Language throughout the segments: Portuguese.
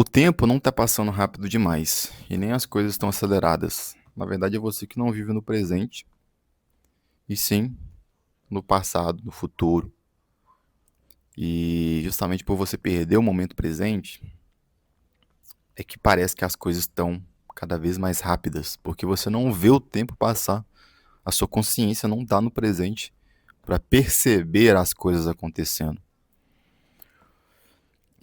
O tempo não tá passando rápido demais e nem as coisas estão aceleradas. Na verdade, é você que não vive no presente, e sim no passado, no futuro. E justamente por você perder o momento presente, é que parece que as coisas estão cada vez mais rápidas, porque você não vê o tempo passar. A sua consciência não tá no presente para perceber as coisas acontecendo.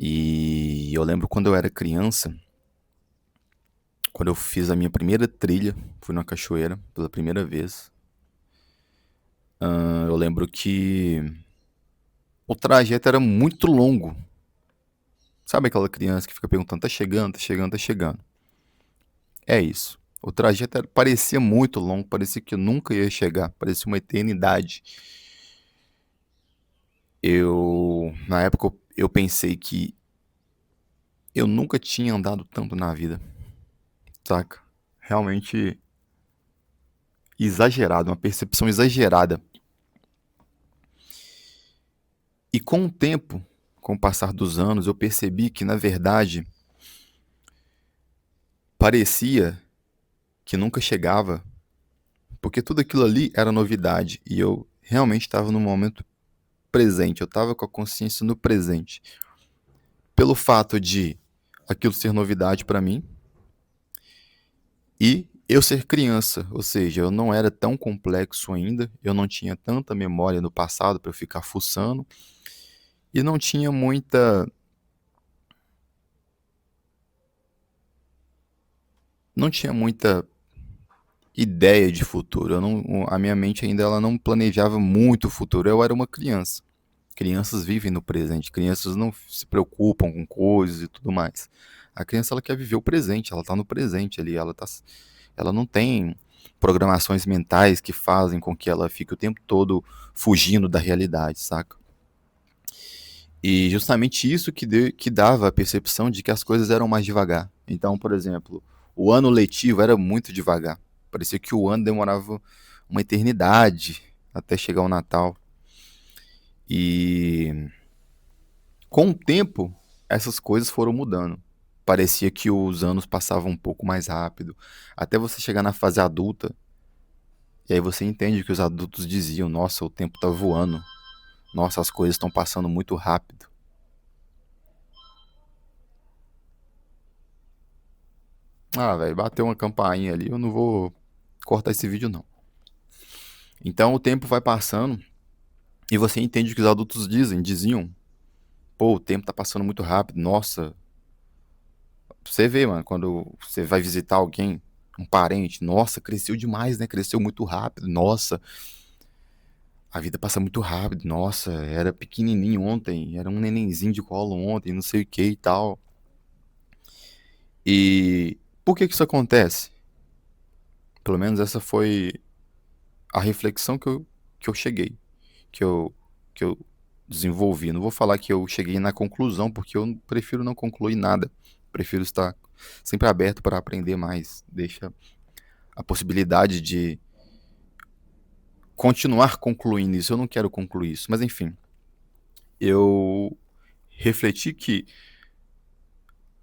E eu lembro quando eu era criança, quando eu fiz a minha primeira trilha, fui numa cachoeira pela primeira vez. Eu lembro que o trajeto era muito longo. Sabe aquela criança que fica perguntando, tá chegando, tá chegando, tá chegando? É isso. O trajeto parecia muito longo, parecia que eu nunca ia chegar, parecia uma eternidade. Na época, eu pensei que eu nunca tinha andado tanto na vida, saca? Realmente exagerado, uma percepção exagerada. E com o tempo, com o passar dos anos, eu percebi que, na verdade, parecia que nunca chegava, porque tudo aquilo ali era novidade e eu realmente estava no momento presente, eu estava com a consciência no presente. Pelo fato de aquilo ser novidade para mim e eu ser criança, ou seja, eu não era tão complexo ainda, eu não tinha tanta memória no passado para eu ficar fuçando e não tinha muita ideia de futuro. A minha mente ainda ela não planejava muito o futuro. Eu era uma criança. Crianças vivem no presente, crianças não se preocupam com coisas e tudo mais. A criança ela quer viver o presente, ela está no presente ali, ela não tem programações mentais que fazem com que ela fique o tempo todo fugindo da realidade, saca? E justamente isso que dava a percepção de que as coisas eram mais devagar. Então, por exemplo, o ano letivo era muito devagar. Parecia que o ano demorava uma eternidade até chegar o Natal. E com o tempo, essas coisas foram mudando. Parecia que os anos passavam um pouco mais rápido, até você chegar na fase adulta, e aí você entende que os adultos diziam: Nossa, o tempo tá voando, nossa, as coisas estão passando muito rápido. Ah, velho, bateu uma campainha ali, eu não vou cortar esse vídeo não. Então o tempo vai passando e você entende o que os adultos diziam: Pô, o tempo tá passando muito rápido, nossa. Você vê, mano, quando você vai visitar alguém, um parente, nossa, cresceu demais, né? Cresceu muito rápido, nossa, a vida passa muito rápido, nossa, era pequenininho ontem, era um nenenzinho de colo ontem, não sei o que e tal. E por que que isso acontece? Pelo menos essa foi a reflexão que eu cheguei, que eu desenvolvi. Não vou falar que eu cheguei na conclusão, porque eu prefiro não concluir nada. Prefiro estar sempre aberto para aprender mais. Deixa a possibilidade de continuar concluindo isso. Eu não quero concluir isso, mas enfim, eu refleti que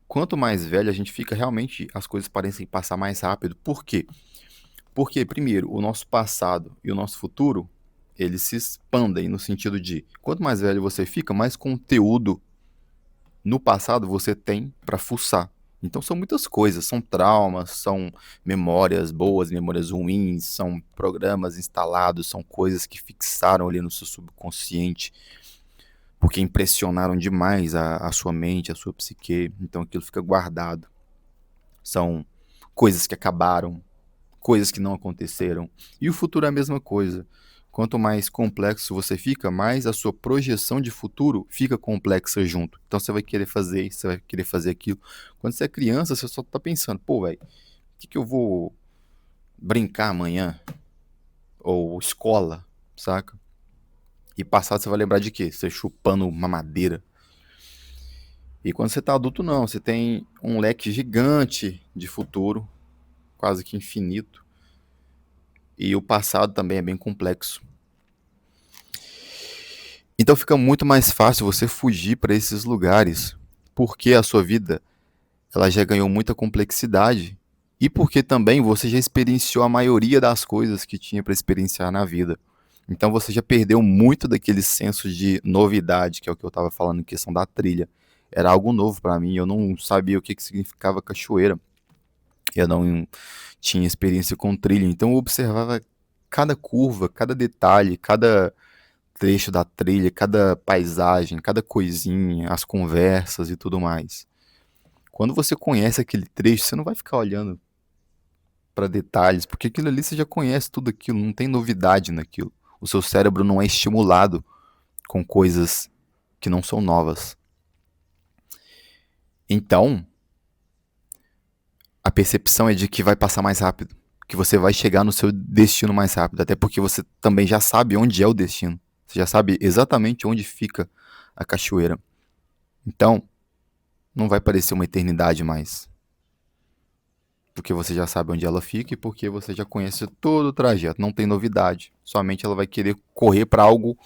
quanto mais velho a gente fica, realmente as coisas parecem passar mais rápido. Por quê? Porque, primeiro, o nosso passado e o nosso futuro, eles se expandem no sentido de, quanto mais velho você fica, mais conteúdo no passado você tem para fuçar. Então são muitas coisas, são traumas, são memórias boas, memórias ruins, são programas instalados, são coisas que fixaram ali no seu subconsciente, porque impressionaram demais a sua mente, a sua psique, então aquilo fica guardado. São coisas que acabaram, coisas que não aconteceram. E o futuro é a mesma coisa. Quanto mais complexo você fica, mais a sua projeção de futuro fica complexa junto. Então você vai querer fazer isso, você vai querer fazer aquilo. Quando você é criança, você só tá pensando, pô, velho, o que eu vou brincar amanhã? Ou escola, saca? E passado você vai lembrar de quê? Você chupando uma madeira. E quando você tá adulto, não. Você tem um leque gigante de futuro, quase que infinito. E o passado também é bem complexo. Então fica muito mais fácil você fugir para esses lugares, porque a sua vida ela já ganhou muita complexidade e porque também você já experienciou a maioria das coisas que tinha para experienciar na vida. Então você já perdeu muito daquele senso de novidade, que é o que eu estava falando em questão da trilha. Era algo novo para mim, eu não sabia o que significava cachoeira. Eu não tinha experiência com trilha, então eu observava cada curva, cada detalhe, cada trecho da trilha, cada paisagem, cada coisinha, as conversas e tudo mais. Quando você conhece aquele trecho, você não vai ficar olhando para detalhes, porque aquilo ali você já conhece tudo aquilo, não tem novidade naquilo. O seu cérebro não é estimulado com coisas que não são novas. Então, a percepção é de que vai passar mais rápido, que você vai chegar no seu destino mais rápido, até porque você também já sabe onde é o destino. Você já sabe exatamente onde fica a cachoeira. Então, não vai parecer uma eternidade mais. Porque você já sabe onde ela fica e porque você já conhece todo o trajeto. Não tem novidade. Somente ela vai querer correr para algo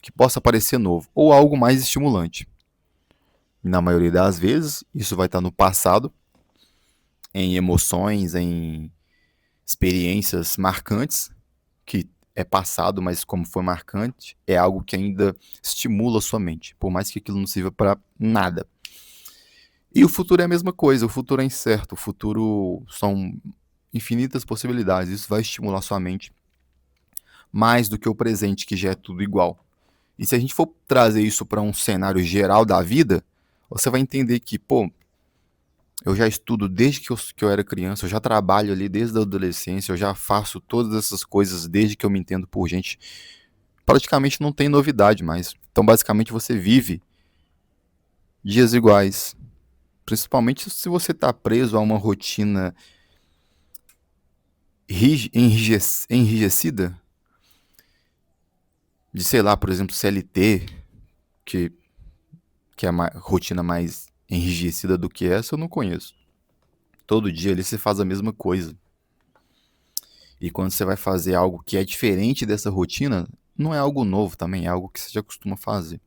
que possa parecer novo ou algo mais estimulante. E na maioria das vezes, isso vai estar no passado, em emoções, em experiências marcantes, que é passado, mas como foi marcante, é algo que ainda estimula a sua mente, por mais que aquilo não sirva para nada. E o futuro é a mesma coisa, o futuro é incerto, o futuro são infinitas possibilidades, isso vai estimular sua mente mais do que o presente, que já é tudo igual. E se a gente for trazer isso para um cenário geral da vida, você vai entender que, pô, eu já estudo desde que eu era criança, eu já trabalho ali desde a adolescência, eu já faço todas essas coisas desde que eu me entendo por gente. Praticamente não tem novidade mais. Então, basicamente, você vive dias iguais. Principalmente se você está preso a uma rotina enrijecida, de, sei lá, por exemplo, CLT, que, que é a rotina mais enrijecida do que essa, eu não conheço. Todo dia ali você faz a mesma coisa. E quando você vai fazer algo que é diferente dessa rotina, não é algo novo também, é algo que você já costuma fazer.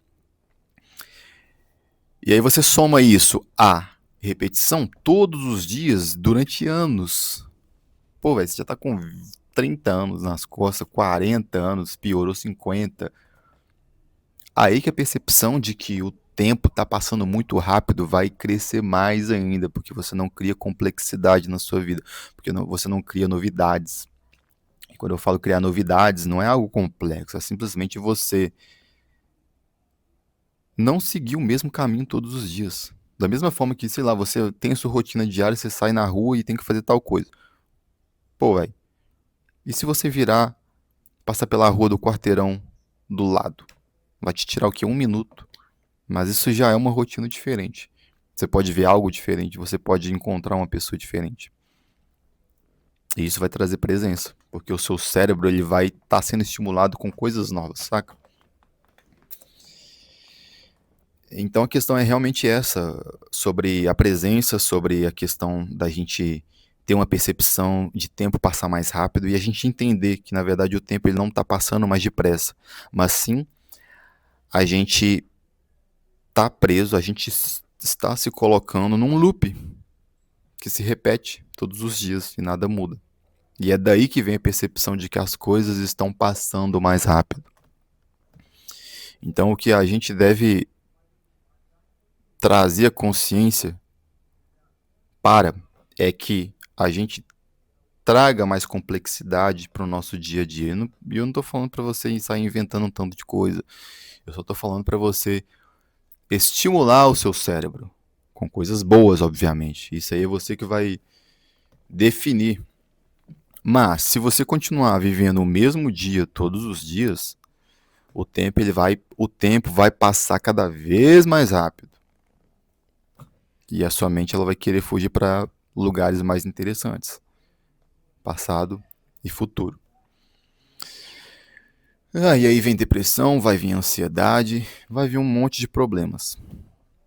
E aí você soma isso a repetição todos os dias durante anos. Pô, velho, você já tá com 30 anos nas costas, 40 anos, piorou 50. Aí que a percepção de que o tempo tá passando muito rápido vai crescer mais ainda, porque você não cria complexidade na sua vida, porque você não cria novidades. E quando eu falo criar novidades, não é algo complexo, é simplesmente você não seguir o mesmo caminho todos os dias. Da mesma forma que, sei lá, você tem a sua rotina diária, você sai na rua e tem que fazer tal coisa. Pô, velho, e se você virar, passar pela rua do quarteirão do lado? Vai te tirar o quê? 1 minuto. Mas isso já é uma rotina diferente. Você pode ver algo diferente, você pode encontrar uma pessoa diferente. E isso vai trazer presença, porque o seu cérebro ele vai estar sendo estimulado com coisas novas, saca? Então a questão é realmente essa, sobre a presença, sobre a questão da gente ter uma percepção de tempo passar mais rápido e a gente entender que na verdade o tempo ele não está passando mais depressa, mas sim a gente está preso, a gente está se colocando num loop que se repete todos os dias e nada muda. E é daí que vem a percepção de que as coisas estão passando mais rápido. Então o que a gente deve trazer a consciência para é que a gente traga mais complexidade para o nosso dia a dia. E eu não estou falando para você sair inventando um tanto de coisa. Eu só estou falando para você estimular o seu cérebro com coisas boas, obviamente. Isso aí é você que vai definir. Mas se você continuar vivendo o mesmo dia todos os dias, o tempo vai passar cada vez mais rápido. E a sua mente ela vai querer fugir para lugares mais interessantes, passado e futuro. E aí vem depressão, vai vir ansiedade, vai vir um monte de problemas.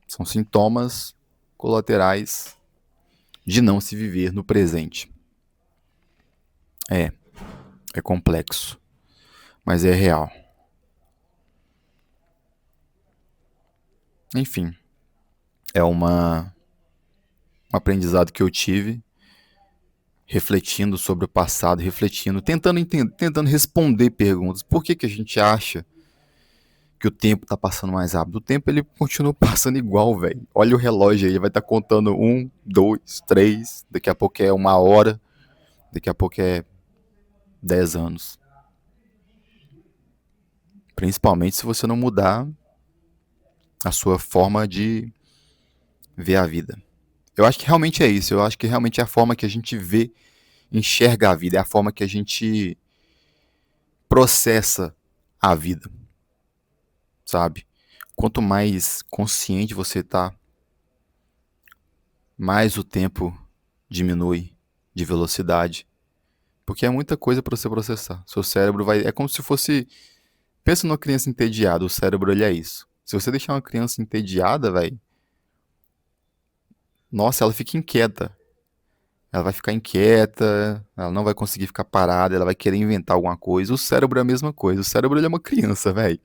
São sintomas colaterais de não se viver no presente. É complexo, mas é real. Enfim, é uma aprendizado que eu tive, refletindo sobre o passado, refletindo, tentando entender, tentando responder perguntas. Por que que a gente acha que o tempo tá passando mais rápido? O tempo ele continua passando igual, velho. Olha o relógio aí, ele vai estar contando 1, 2, 3, daqui a pouco é 1 hora, daqui a pouco é 10 anos. Principalmente se você não mudar a sua forma de ver a vida. Eu acho que realmente é isso. Eu acho que realmente é a forma que a gente vê, enxerga a vida, é a forma que a gente processa a vida, sabe? Quanto mais consciente você tá, mais o tempo diminui de velocidade, porque é muita coisa para você processar. Seu cérebro vai, é como se fosse, pensa numa criança entediada, o cérebro ele é isso. Se você deixar uma criança entediada, velho, nossa, ela fica inquieta. Ela vai ficar inquieta, ela não vai conseguir ficar parada, ela vai querer inventar alguma coisa. O cérebro é a mesma coisa. O cérebro ele é uma criança, velho.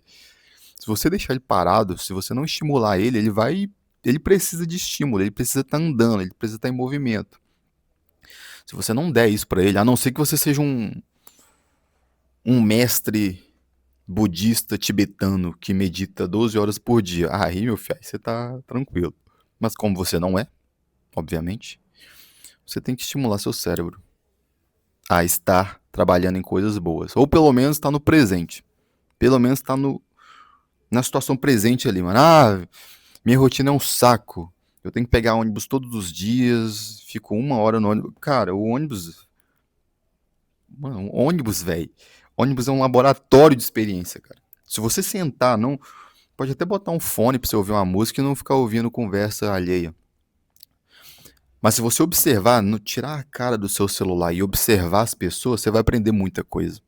Se você deixar ele parado, se você não estimular ele, ele vai. Ele precisa de estímulo, ele precisa estar andando, ele precisa estar em movimento. Se você não der isso pra ele, a não ser que você seja um mestre budista tibetano que medita 12 horas por dia, aí, meu filho, aí você tá tranquilo. Mas como você não é, obviamente, você tem que estimular seu cérebro a estar trabalhando em coisas boas. Ou pelo menos estar no presente. Pelo menos estar na situação presente ali, mano. Ah, minha rotina é um saco. Eu tenho que pegar ônibus todos os dias, fico 1 hora no ônibus. Cara, o ônibus. Mano, ônibus, velho. Ônibus é um laboratório de experiência, cara. Se você sentar, não. Pode até botar um fone pra você ouvir uma música e não ficar ouvindo conversa alheia. Mas se você observar, tirar a cara do seu celular e observar as pessoas, você vai aprender muita coisa.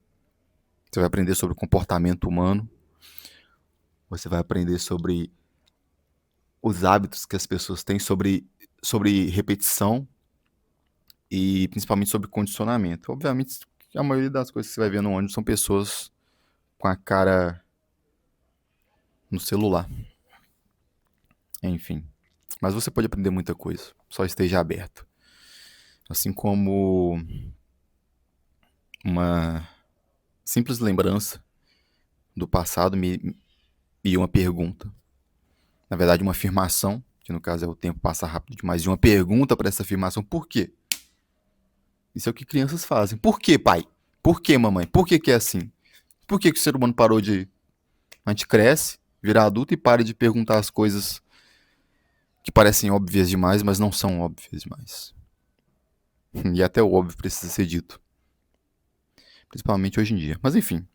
Você vai aprender sobre o comportamento humano. Você vai aprender sobre os hábitos que as pessoas têm, sobre repetição e principalmente sobre condicionamento. Obviamente, a maioria das coisas que você vai ver no ônibus são pessoas com a cara no celular. Enfim. Mas você pode aprender muita coisa. Só esteja aberto. Assim como uma simples lembrança do passado e uma pergunta. Na verdade, uma afirmação, que no caso é o tempo passa rápido demais, e uma pergunta para essa afirmação: por quê? Isso é o que crianças fazem. Por que, pai? Por que, mamãe? Por que é assim? Por que o ser humano parou de. A gente cresce, vira adulto e para de perguntar as coisas que parecem óbvias demais, mas não são óbvias demais. E até o óbvio precisa ser dito. Principalmente hoje em dia. Mas enfim.